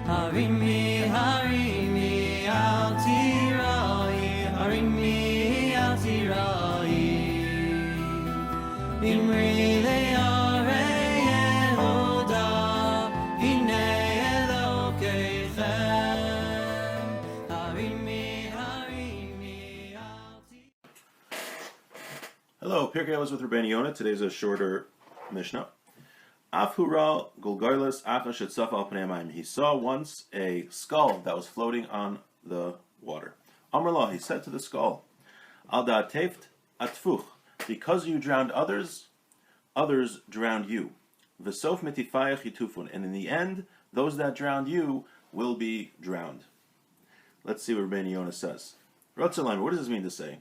Harimi, harimi, al tirai, harimi, al tirai. Imri le'arei Yehuda, hinei Elokeichem. Harimi, harimi, al tirai. Hello, Pirkei Avos with Rabeinu Yonah. Today's a shorter Mishnah. Afhura gulgoilas achash etzaf al pnei hamayim. He saw once a skull that was floating on the water. Amar lo, he said to the skull, Al da'ateft atfuch. Because you drowned others, others drowned you. V'sof mitifayach yitufun. And in the end, those that drowned you will be drowned. Let's see what Rabeinu Yonah says. Rotzalim, what does this mean to say?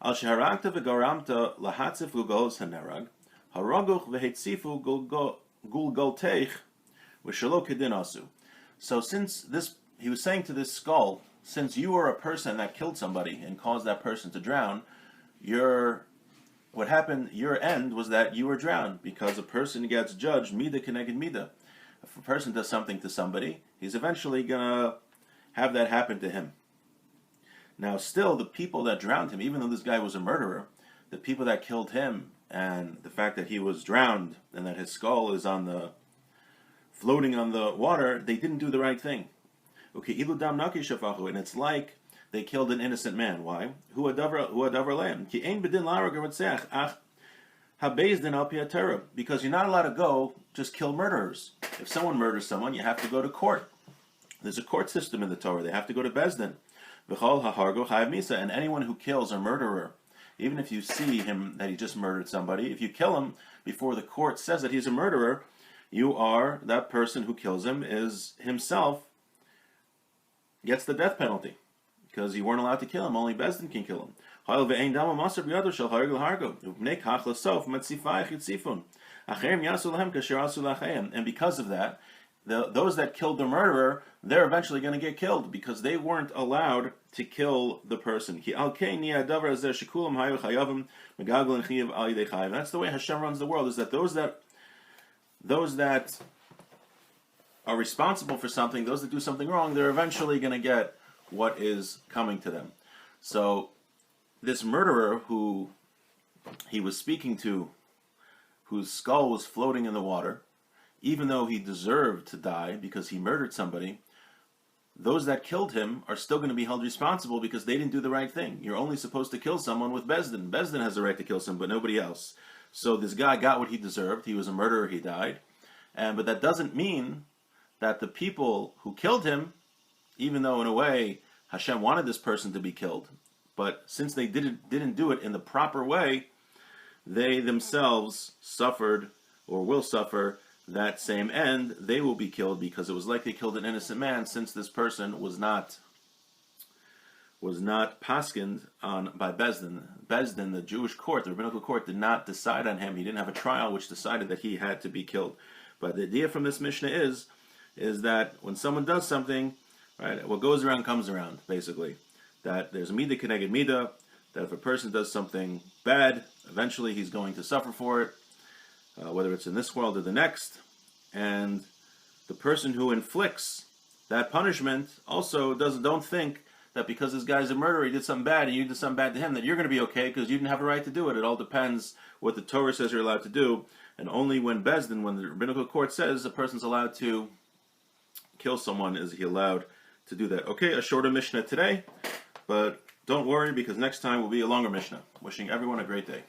Al sheharakta v'garamta lahatzif gulgolos hanerag. Haraguch v'hetzifu gulgolteich v'shalo kedin asu. So since this, he was saying to this skull, since you were a person that killed somebody and caused that person to drown, what happened, your end was that you were drowned, because a person gets judged mida keneged mida. If a person does something to somebody, he's eventually gonna have that happen to him. Now still, the people that drowned him, even though this guy was a murderer, the people that killed him, and the fact that he was drowned and that his skull is floating on the water, they didn't do the right thing. Okay, and it's like they killed an innocent man. Why? Because you're not allowed to go just kill murderers. If someone murders someone, you have to go to court. There's a court system in the Torah. They have to go to Bezdin. And anyone who kills a murderer, even if you see him that he just murdered somebody, if you kill him before the court says that he's a murderer, that person who kills him is himself gets the death penalty, because you weren't allowed to kill him. Only Bezdin can kill him. And because of that, those that killed the murderer, they're eventually going to get killed, because they weren't allowed to kill the person. That's the way Hashem runs the world, is that those that are responsible for something, those that do something wrong, they're eventually going to get what is coming to them. So this murderer who he was speaking to, whose skull was floating in the water, even though he deserved to die because he murdered somebody, those that killed him are still going to be held responsible because they didn't do the right thing. You're only supposed to kill someone with Bezdin. Bezdin has the right to kill someone, but nobody else. So this guy got what he deserved. He was a murderer, he died. But that doesn't mean that the people who killed him, even though in a way Hashem wanted this person to be killed, but since they didn't do it in the proper way, they themselves suffered or will suffer that same end. They will be killed, because it was like they killed an innocent man, since this person was not paskined on by Bezdin. Bezdin, the Jewish court, the rabbinical court, did not decide on him. He didn't have a trial which decided that he had to be killed. But the idea from this Mishnah is that when someone does something, right, what goes around comes around, basically. That there's mida keneged mida, that if a person does something bad, eventually he's going to suffer for it, whether it's in this world or the next. And the person who inflicts that punishment also don't think that because this guy's a murderer, he did something bad, and you did something bad to him, that you're going to be okay because you didn't have a right to do it. It all depends what the Torah says you're allowed to do. And only when Bezdin, when the rabbinical court says a person's allowed to kill someone, is he allowed to do that. Okay, a shorter Mishnah today, but don't worry, because next time will be a longer Mishnah. Wishing everyone a great day.